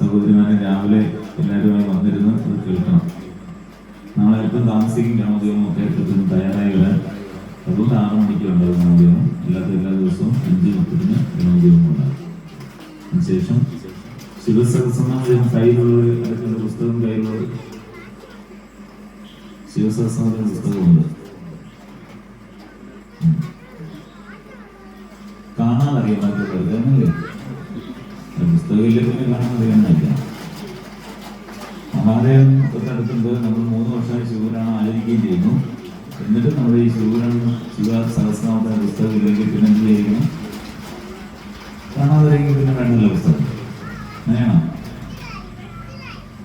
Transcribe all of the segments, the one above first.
സഹോദരിമാരെ രാവിലെ എല്ലാവരുമായി വന്നിരുന്ന് അത് കേൾക്കണം. നാളെ എപ്പം താമസിക്കും ഗ്രാമോദ്യമം ഒക്കെ എപ്പോഴത്തേനും തയ്യാറായി വരാൻ. അതുകൊണ്ട് 6 മണിക്ക് ഉണ്ടാകും ഗ്രാമോദ്യമം. അല്ലാത്ത എല്ലാ ദിവസവും 5:30 ഗ്രാമോദ്യമം ഉണ്ടാകും. അതിനുശേഷം ശിവസഹസ്രനാമം കയ്യിലുള്ളവർ, അടുത്തുള്ള പുസ്തകം കയ്യിലുള്ളവർ, ശിവസഹസ്രനാമത്തിന് പുസ്തകമുണ്ട്. കാണാനറിയാൻ പറ്റുന്നല്ലേ? പുസ്തകമില്ല പിന്നെ കാണാനറിയാമെന്നില്ല. മഹാദേവൻ തൊട്ടടുത്തുണ്ട്. നമ്മൾ 3 വർഷമായി ശിവപുരാണം ആചരിക്കുകയും ചെയ്യുന്നു. എന്നിട്ട് നമ്മുടെ ഈ ശിവ സഹസ്രനാമത്തിന്റെ പുസ്തകത്തിലേക്ക് പിന്നെ എന്ത് ചെയ്യണം? കാണാതിരിക്കും. പിന്നെ വേണ്ടല്ലോ പുസ്തകം. അങ്ങനെയാണോ?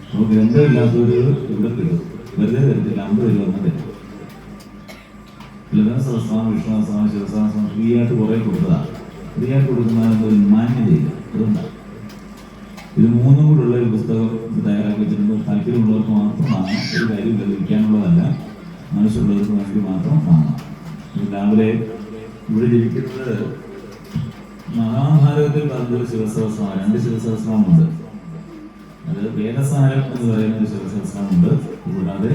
അപ്പോൾ ഗ്രന്ഥമില്ലാത്തവര് ഇവിടെ തരും, വെറുതെ തരത്തില്ല. 50 രൂപ വന്നാൽ തരും. ലളിത സഹസ്രനാമം, വിഷ്ണു സഹസ്രനാമം, ശിവസഹസ്രനാമം ഫ്രീ ആയിട്ട് കുറേ കൊടുത്തതാണ്. ഫ്രീ ആയിട്ട് കൊടുക്കുന്നതിന് ഒരു മാന്യതയില്ല. അതുകൊണ്ടാണ് ഇത് 3ഉം കൂടെയുള്ള ഒരു പുസ്തകം തയ്യാറാക്കി വെച്ചിട്ടുണ്ട്. താല്പര്യമുള്ളവർക്ക് മാത്രം വാങ്ങാം. ഒരു കാര്യം വിൽക്കാനുള്ളതല്ല, ആവശ്യമുള്ളവർക്ക് വേണ്ടി മാത്രം വാങ്ങാം. രാവിലെ ഇവിടെ ജനിക്കുന്നത് മഹാഭാരതത്തിൽ പറഞ്ഞൊരു ശിവസഹസ്രനാമം, 2 ശിവസഹസ്രനാമമുണ്ട്. അത് വേദസാരം എന്ന് പറയുന്ന ഒരു ശിവസഹസ്രനാമമുണ്ട്. കൂടാതെ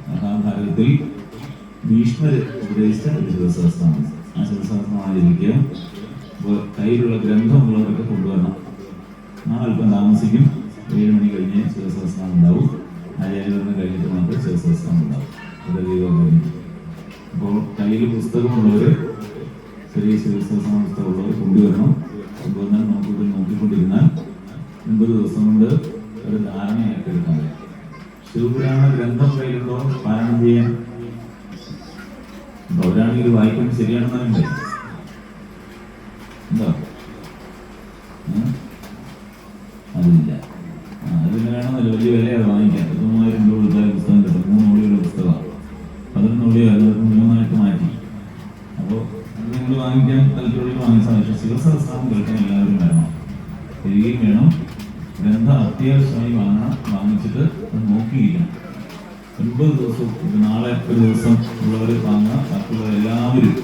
മഹാഭാരതത്തിൽ ഭീഷ്മർ ഉപദേശിച്ച ഒരു ശിവസഹസ്രനാമം. ആ ശിവസഹസ്രനാമം ജനിക്കുക. അപ്പോൾ കയ്യിലുള്ള ഗ്രന്ഥമുള്ളവരൊക്കെ കൊണ്ടുവരണം. അല്പം താമസിക്കും. 7 മണി കഴിഞ്ഞ് ശിവസഹസ്രനാമം ഉണ്ടാവും. ആചാര്യവരണം കഴിഞ്ഞിട്ട് മാത്രമേ ശിവസഹസ്രനാമം ഉണ്ടാവും. അപ്പോൾ കയ്യിൽ പുസ്തകമുള്ളവർ, ചെറിയ ശിവസഹസ്രനാമ പുസ്തകമുള്ളവർ കൊണ്ടുവരണം. കൊണ്ടുവന്നാൽ നമുക്കിത് നോക്കിക്കൊണ്ടിരുന്നാൽ 80 ദിവസം കൊണ്ട് ഒരു ധാരണയായിട്ട് എടുക്കാൻ കഴിയും. ശിവപുരാണ ഗ്രന്ഥം കയ്യിലുണ്ടോ പാരായണം ചെയ്യാൻ? പൗരാണികർ വായിക്കുന്നത് ശരിയാണെന്നറിയണ്ടേ? എന്താ അതില്ല. അതിന് വേണമെന്നല്ല, വലിയ വിലയാണ് വാങ്ങിക്കാൻ. 3000 രൂപ കൊടുത്താൽ പുസ്തകം കിട്ടും. 3 ഓളിയുള്ള പുസ്തകമാണ്. 11 ഓളിയാണ്, 3ആയിട്ട് മാറ്റി. അപ്പോൾ അത് നിങ്ങൾ വാങ്ങിക്കാൻ താല്പര്യമുള്ള വാങ്ങിച്ച സാധിക്കും. ശിവസഹസ്രനാമം കേൾക്കാൻ എല്ലാവരും വരണം, വരികയും വേണം. ഗ്രന്ഥം അത്യാവശ്യമായി വാങ്ങിച്ചിട്ട് അത് നോക്കിയിരിക്കണം. 9 ദിവസവും, നാളെ ഒരു ദിവസം ഉള്ളവർ വാങ്ങുക, ബാക്കിയുള്ള എല്ലാവരും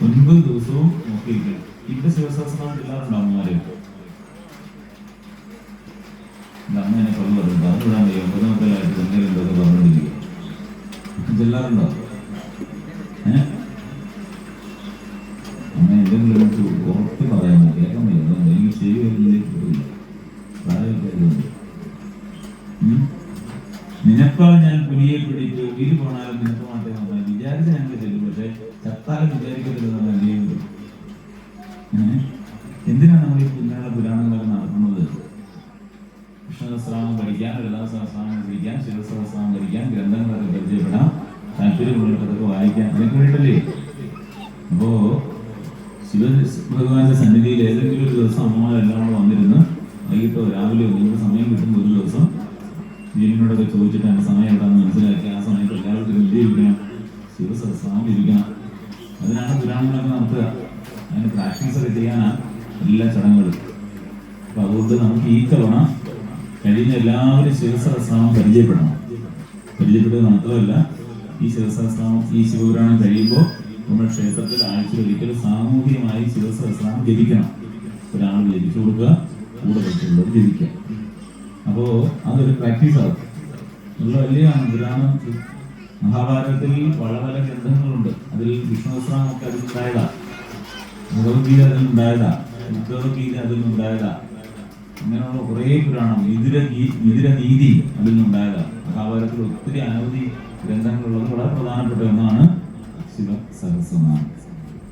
9 ദിവസവും നോക്കിയിരിക്കണം. ഇപ്പൊ ശിവസഹസ്രനാമം ചെല്ലാറുണ്ടോ അമ്മമാര്? അമ്മ എന്നെ പള്ളു പറഞ്ഞിട്ട് അത് വിടാൻ കഴിയും. 9 മക്കളായിട്ട് എന്തെങ്കിലും പറഞ്ഞിരിക്കുക. ചെല്ലാറുണ്ടോ? അമ്മ എന്തെങ്കിലും നമുക്ക് ഉറപ്പ് പറയാൻ കേൾക്കാൻ പറ്റില്ല. എനിക്ക് ശരി വരുന്നതിലേക്ക് പോയില്ല. പ്രായമൊക്കെ നിനക്കാൾ ഞാൻ പുലിയെ പിടിച്ച് ഉയിര് പോണാലും നിനക്ക് മാത്രമേ നമ്മൾ വിചാരിച്ച ഞങ്ങൾ ചെല്ലും. പക്ഷെ ചത്താലും വിചാരിക്കത്തില്ല നമ്മൾ എന്ത് ചെയ്യുന്നത്. എന്തിനാണ് നമ്മൾ ഈ ഇങ്ങനെയുള്ള പുരാണങ്ങളൊക്കെ നടത്തുന്നത്? വിഷ്ണുസഹസ്രനാമം പഠിക്കാൻ, ലളിതാ സഹസ്രനാമം പഠിക്കാൻ, ശിവസഹസ്രനാമം പഠിക്കാൻ, ഗ്രന്ഥങ്ങളൊക്കെ പരിചയപ്പെടാം, താല്പര്യമുള്ളവർക്കൊക്കെ വായിക്കാൻ, അതിനൊക്കെ വേണ്ടല്ലേ? അപ്പോ ശിവഭഗവാന്റെ സന്നിധിയിൽ ഏതെങ്കിലും ഒരു ദിവസം അമ്മമാരെല്ലാം കൂടെ വന്നിരുന്ന് വൈകിട്ടോ രാവിലെയോ നിങ്ങൾക്ക് സമയം കിട്ടുമ്പോൾ ഒരു ദിവസം ജീവനോടൊക്കെ ചോദിച്ചിട്ട് എൻ്റെ സമയം എവിടെയാണെന്ന് മനസ്സിലാക്കി ആ സമയത്ത് എല്ലാവർക്കും എന്ത് ഇരിക്കണം? ശിവസഹസ്രനാമം ഇരിക്കണം. അതിനാണ് പുരാണങ്ങളൊക്കെ നടത്തുക. അതിന് പ്രാക്ടീസൊക്കെ ചെയ്യാനാണ് എല്ലാ ചടങ്ങുകളും. അപ്പൊ അതുകൊണ്ട് നമുക്ക് ഈ തവണ കഴിഞ്ഞ എല്ലാവരും ശിവസഹസ്രനാമം പരിചയപ്പെടുക മാത്രമല്ല, ഈ ശിവസഹസ്രനാമം, ഈ ശിവപുരാണം കഴിയുമ്പോൾ നമ്മുടെ ക്ഷേത്രത്തിൽ ആഴ്ചയിൽ ഒരിക്കലും സാമൂഹികമായി ശിവസഹസ്രനാമം ജപിക്കണം. ഒരാൾ ജപിച്ചു കൊടുക്കുക, കൂടെ വെച്ചുള്ളത് ജപിക്കുക. അപ്പോൾ അതൊരു പ്രാക്ടീസാകും. നല്ല വലിയാണ് പുരാണം. മഹാഭാരതത്തിൽ പല ഗ്രന്ഥങ്ങളുണ്ട്. അതിൽ വിഷ്ണുസഹസ്രനാമമൊക്കെ അതിലുണ്ടായതാ, ഭഗവത്ഗീത അതിലുണ്ടായതാ, ഉദ്ധവഗീത അതിലുണ്ടായതാ. അങ്ങനെയുള്ള കുറേ പുരാണം, വിതുരനീതി അതിൽ നിന്നുണ്ടായതാ. മഹാഭാരതത്തിൽ ഒത്തിരി അനവധി ഗ്രന്ഥങ്ങളുള്ളത്. വളരെ പ്രധാനപ്പെട്ട ഒന്നാണ് ശിവസഹസ്രനാമം.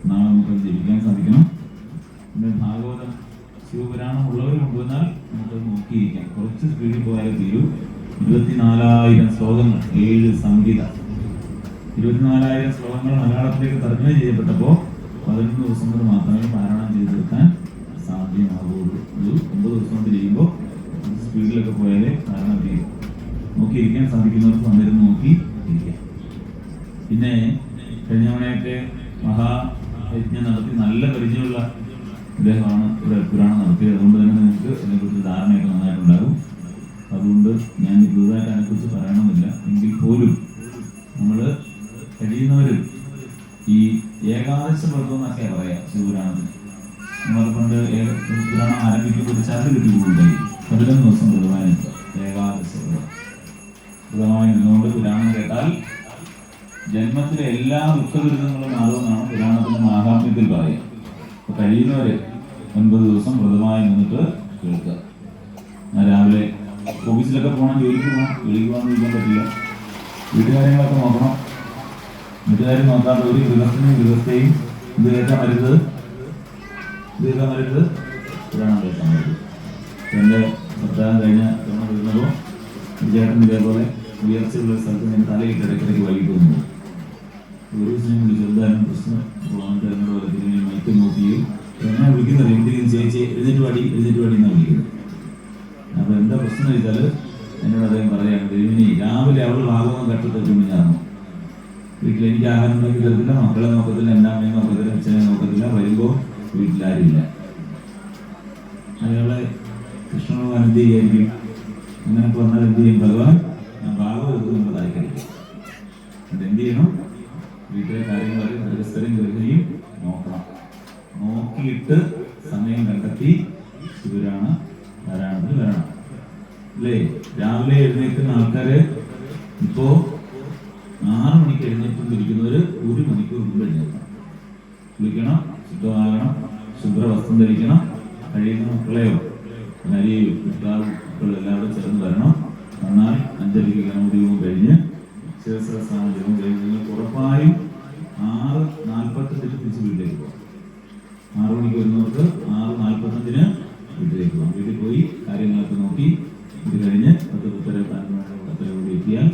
നാളെ നമുക്ക് ജപിക്കാൻ സാധിക്കണം. പിന്നെ ഭാഗവതം, ശിവപുരാണം ഉള്ളവർ കൊണ്ടുവന്നാൽ നമുക്ക് നോക്കിയിരിക്കാം. കുറച്ച് സ്പീഡിൽ പോയാലേ തീരൂ. 24,000 ശ്ലോകങ്ങൾ, 7 സംഹിത, 24,000 ശ്ലോകങ്ങൾ മലയാളത്തിലേക്ക് തർജ്ജമ ചെയ്യപ്പെട്ടപ്പോൾ 11 ദിവസം കൊണ്ട് മാത്രമേ പാരായണം ചെയ്തെടുക്കാൻ സാധ്യമാകുള്ളൂ. ഒരു 9 ദിവസം കൊണ്ട് ചെയ്യുമ്പോൾ സ്പീഡിലൊക്കെ പോയാലേ പാരായണം ചെയ്യും. നോക്കിയിരിക്കാൻ സാധിക്കുന്നവർക്ക് വന്നിരുന്ന് നോക്കി ഇരിക്കാം. പിന്നെ കഴിഞ്ഞ തവണയൊക്കെ മഹായജ്ഞം നടത്തി നല്ല പരിചയമുള്ള അദ്ദേഹമാണ് ഇവിടെ പുരാണം നടത്തിയത്. അതുകൊണ്ട് തന്നെ നിങ്ങൾക്ക് അതിനെക്കുറിച്ച് ധാരണയൊക്കെ നന്നായിട്ടുണ്ടാകും. അതുകൊണ്ട് ഞാൻ പുതുതായിട്ട് അതിനെക്കുറിച്ച് പറയണമെന്നില്ല. എങ്കിൽ പോലും നമ്മൾ കഴിയുന്നവരും ഈ ഏകാദശ വ്രതം എന്നൊക്കെ പറയാം ശിവപുരാണത്തിന്. നമ്മളതുകൊണ്ട് പുരാണം ആരംഭിക്കുമ്പോൾ ഒരു ചരട് കിട്ടിക്കൊണ്ടുണ്ടായി 11 ദിവസം വ്രതമായിട്ട് ഏകാദശ വ്രതം. വ്രതമായി നിന്നുകൊണ്ട് പുരാണം കേട്ടാൽ ജന്മത്തിലെ എല്ലാ ദുഃഖദുരിതങ്ങളും മാറുമെന്നാണ് പുരാണത്തിന്റെ മാഹാത്മ്യത്തിൽ പറയുക. അപ്പൊ കഴിയുന്നവര് 9 ദിവസം വ്രതമായി നിന്നിട്ട് കേൾക്കുക. രാവിലെ ഓഫീസിലൊക്കെ പോകണം, ജോലിക്ക് പോകാൻ ഇരിക്കാൻ പറ്റില്ല, വീട്ടുകാര്യങ്ങളൊക്കെ നോക്കണം. വീട്ടുകാരും നോക്കാത്ത ഒരു ഗൃഹസ്ഥയും ഇത് കേൾക്കാൻ വരുന്നത് പുരാണം കേൾക്കാൻ വരുന്നത്. എൻ്റെ ഭർത്താവ് കഴിഞ്ഞ തവണ വരുന്നപ്പോൾ ചേട്ടൻ ഇതേപോലെ ഉയർച്ചയുള്ള സ്ഥലത്ത് ഞാൻ തലയിട്ട് ഇടയ്ക്കിടയ്ക്ക് വൈകിട്ട് വന്നു. ഒരു ദിവസം ഞാൻ വിളിച്ചു, എന്തായാലും പ്രശ്നം എന്നോട് പോലെ മൈക്ക് നോക്കുകയും എന്നെ വിളിക്കുന്നത് എന്തെങ്കിലും ചേച്ചി എഴുന്നേറ്റ് പാടി എന്നാണ് വിളിക്കുന്നത്. അപ്പോൾ എന്താ പ്രശ്നം എന്ന് വെച്ചാൽ എന്നോട് അദ്ദേഹം പറയുകയാണ്, ദൈവനി രാവിലെ അവൾ ഭാഗവും കഷ്ടത്തെത്തുമ്പോൾ ഞാൻ വീട്ടിൽ എനിക്ക് ആഹാരം ഉണ്ടാക്കി തരത്തില്ല, മക്കളെ നോക്കത്തില്ല, എൻ്റെ അമ്മയെ നോക്കത്തില്ല, അച്ഛനെ നോക്കത്തില്ല, വരുമ്പോൾ വീട്ടിലാരില്ല. അയാളെ കൃഷ്ണഭഗവാൻ എന്ത് ചെയ്യായിരിക്കും? അങ്ങനെയൊക്കെ വന്നാൽ എന്ത് ചെയ്യും? ഭഗവാൻ ഞാൻ ഭാഗം എടുത്ത് നമ്മൾ തായ്ക്കരിക്കും. അത് എന്ത് ചെയ്യണം? വീട്ടിലെ കാര്യങ്ങളൊക്കെ ഗൃഹസ്ഥരും ഗൃഹിണിയും നോക്കണം. നോക്കിയിട്ട് സമയം കണ്ടെത്തി ശിവരാണ് ധാരാളത്തിൽ വരണം അല്ലേ? രാവിലെ എഴുന്നേൽക്കുന്ന ആൾക്കാര് ഇപ്പോ 6 മണിക്ക് എഴുന്നേറ്റിരിക്കുന്നവര് 1 മണിക്കൂർ മുമ്പ് എഴുന്നേൽക്കണം. കുളിക്കണം, ശുദ്ധമാകണം, ശുഭ്രവസ്ത്രം ധരിക്കണം. കഴിയുന്ന മക്കളെയോ ഭാര്യയോ മക്കളും എല്ലാവരും ചേർന്ന് വരണം. എന്നാൽ 5:30 ഗണപതിയും കഴിഞ്ഞ് ശിവസഹസ്രനാമം കഴിഞ്ഞ് നിങ്ങൾക്ക് ഉറപ്പായും 6:45 തിരിച്ച് വീട്ടിലേക്ക് പോകാം. 6 മണിക്ക് വരുന്നവർക്ക് 6:45 വീട്ടിലേക്ക് പോകാം. വീട്ടിൽ പോയി കാര്യങ്ങളൊക്കെ നോക്കി ഇത് കഴിഞ്ഞ് 10:10 കൂടി എത്തിയാൽ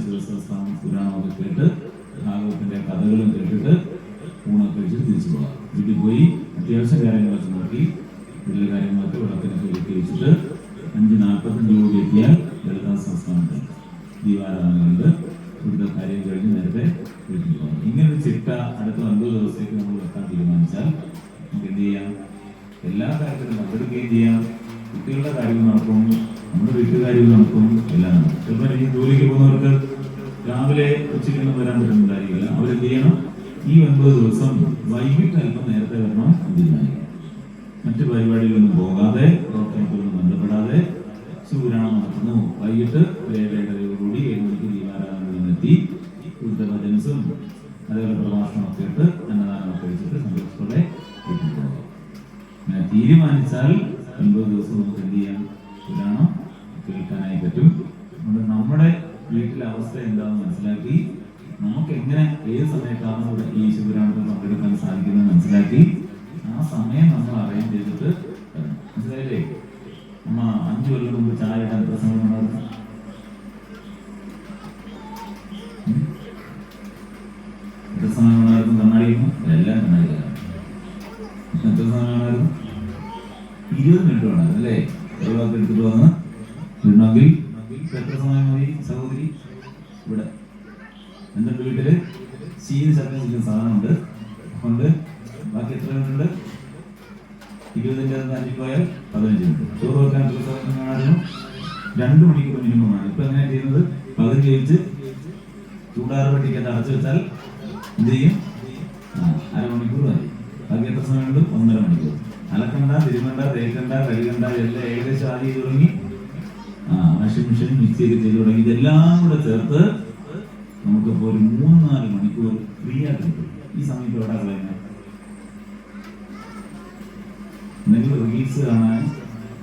ശിവസഹസ്രനാമം പുരാണമൊക്കെ കേട്ട് ഭാഗവത്തിന്റെ കഥകളും കേട്ടിട്ട് ഊണൊക്കെ കഴിച്ച് തിരിച്ചു പോകാം. വീട്ടിൽ പോയി അത്യാവശ്യം കാര്യങ്ങളൊക്കെ നോക്കി വീട്ടിലെ കാര്യങ്ങളൊക്കെ വിളക്കിനൊക്കെ ഒരുക്കി വെച്ചിട്ട് 5:45 കൂടി എത്തിയാൽ ലളിതാ സഹസ്രനാമം ദീപാരാധനകളുണ്ട്. ഇവിടുത്തെ കാര്യം കഴിഞ്ഞ് നേരത്തെ വീട്ടിൽ പോകാം. ഇങ്ങനൊരു ചിട്ട അടുത്ത 9 ദിവസത്തേക്ക് നമ്മൾ വെക്കാൻ തീരുമാനിച്ചാൽ നമുക്ക് എന്ത് ചെയ്യാം? എല്ലാ കാര്യത്തിലും പങ്കെടുക്കുകയും ചെയ്യാം. കുട്ടികളുടെ കാര്യങ്ങൾ നടക്കും, നമ്മുടെ വീട്ടുകാര്യങ്ങൾ നടക്കും, എല്ലാം നടക്കും. ചിലപ്പോൾ ഈ ജോലിക്ക് പോകുന്നവർക്ക് രാവിലെ ഉച്ചയ്ക്കൊന്നും വരാൻ പറ്റുന്നുണ്ടായിരിക്കില്ല. അവരെന്ത് ചെയ്യണം? ഈ 9 ദിവസം വൈകിട്ട് അല്പം നേരത്തെ വരണം തീരുമാനിക്കണം. മറ്റു പരിപാടികളൊന്നും പോകാതെ, പ്രവർത്തനത്തിലൊന്നും ബന്ധപ്പെടാതെ ശിവപുരാണം നടത്തുന്നു. വൈകിട്ട് 7:30 7 മണിക്ക് ദീപാരാധനകളിലെത്തി ഇവിടുത്തെ ഭജൻസും അതേപോലെ പ്രഭാഷണമൊക്കെ ഇട്ട് അന്നദാനമൊക്കെ വെച്ചിട്ട് സന്തോഷത്തോടെ വീട്ടിൽ പോകാം. അങ്ങനെ തീരുമാനിച്ചാൽ 9 ദിവസം നമുക്ക് എന്ത് ചെയ്യാം? പുരാണം കേൾക്കാനായി പറ്റും. അതുകൊണ്ട് നമ്മുടെ വീട്ടിലെ അവസ്ഥ എന്താണെന്ന് മനസ്സിലാക്കി നമുക്ക് എങ്ങനെ ഏത് സമയത്താണ് ഇവിടെ ഈ ശിവപുരാണത്തിൽ പങ്കെടുക്കാൻ സാധിക്കുന്നത് മനസ്സിലാക്കി ആ സമയം നമ്മൾ അറേഞ്ച് ചെയ്തിട്ട് വരണം. മനസ്സിലായില്ലേ? അമ്മ 5 കൊല്ലം മുമ്പ് ചായ ഇടാൻ എത്ര സമയം ഉണ്ടായിരുന്നു? എത്ര സമയം ഉണ്ടായിരുന്നു? കണ്ണാടിയിരുന്നു എല്ലാം കണ്ണാടിക്കാരാണ്. എത്ര സമയം ഉണ്ടായിരുന്നു? 20 മിനിറ്റ് ഉണ്ടായിരുന്നു അല്ലേ? വെള്ളമൊക്കെ എടുത്തിട്ട് വന്ന് ഇടണമെങ്കിൽ എത്ര സമയം മതി സഹോദരി? ഇവിടെ എൻ്റെ വീട്ടില് ചീനി ശബ്ദം ചെയ്യുന്ന സാധനമുണ്ട്. അതുകൊണ്ട് ബാക്കി എത്ര മിനിറ്റ് ഉണ്ട്? 20ൻ്റെ 5 പോയാൽ 15 മിനിറ്റ്. ചോറ് വെക്കാൻ എത്ര സമയം കാണാനും 2 മണിക്കൂർ മിനിമം ആണ്. ഇപ്പൊ എങ്ങനെ ചെയ്യുന്നത്? പകുതി കഴിച്ച് ചൂടാറ് പെട്ടിക്കകത്ത് അടച്ചു വെച്ചാൽ എന്ത് ചെയ്യും? 1/2 മണിക്കൂർ മതി. ബാക്കി എത്ര സമയമുണ്ട്? 1.5 മണിക്കൂർ. അലക്കണ്ട, തിരുമണ്ട, തേക്കണ്ട, കഴുകണ്ട, എല്ലാം ഏകദേശം ആദ്യം ചെയ്ത് തുടങ്ങി. വാഷിംഗ് മെഷീൻ മിക്സ് ചെയ്ത് തുടങ്ങി. ഇതെല്ലാം കൂടെ ചേർത്ത് നമുക്കിപ്പോൾ ഒരു 3-4 മണിക്കൂർ ഫ്രീ ആയിട്ട് കിട്ടും. ഈ സമയത്ത് എവിടെ കളയുന്നത്? എന്തെങ്കിലും റീൽസ് കാണാൻ,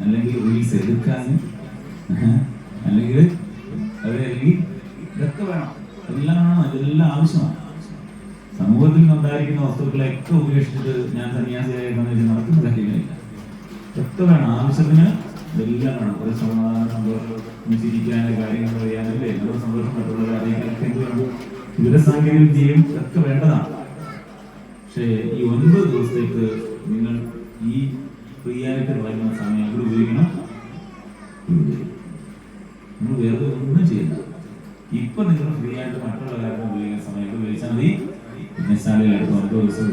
അല്ലെങ്കിൽ റീൽസ് എടുക്കാൻ, അല്ലെങ്കിൽ ഇതൊക്കെ വേണം. എല്ലാം വേണം, ഇതെല്ലാം ആവശ്യമാണ്. സമൂഹത്തിൽ നിന്നുണ്ടായിരിക്കുന്ന വസ്തുക്കളെയൊക്കെ ഉപേക്ഷിച്ചിട്ട് ഞാൻ സന്യാസിയായിട്ട് നടക്കുന്ന കാര്യങ്ങളില്ല. ഇതൊക്കെ വേണം, ആവശ്യത്തിന് ഇതെല്ലാം വേണം. ഒരു സമാധാനം, സന്തോഷം, ചിരിക്കാനും കാര്യങ്ങൾ അറിയാനല്ലേ, നമ്മുടെ സന്തോഷം മറ്റുള്ളവരെ അറിയിക്കാനൊക്കെ എന്ത് വേണം? വിവരസാങ്കേതിക വിദ്യയും ഒക്കെ വേണ്ടതാണ്. പക്ഷേ ഈ 9 ദിവസത്തേക്ക് നിങ്ങൾ ഈ ഫ്രീ ആയിട്ട് പറയുന്ന സമയം ഇവിടെ ഉപയോഗിക്കണം. നിങ്ങൾ വേറെ ഒന്നും ചെയ്യണ്ട. ഇപ്പൊ നിങ്ങൾ ഫ്രീ ആയിട്ട് മറ്റുള്ള കാര്യങ്ങൾ ഉപയോഗിക്കുന്ന സമയം ഉപയോഗിച്ചാൽ മതി. പുണ്യശാലയിൽ അടുത്ത 9 ദിവസം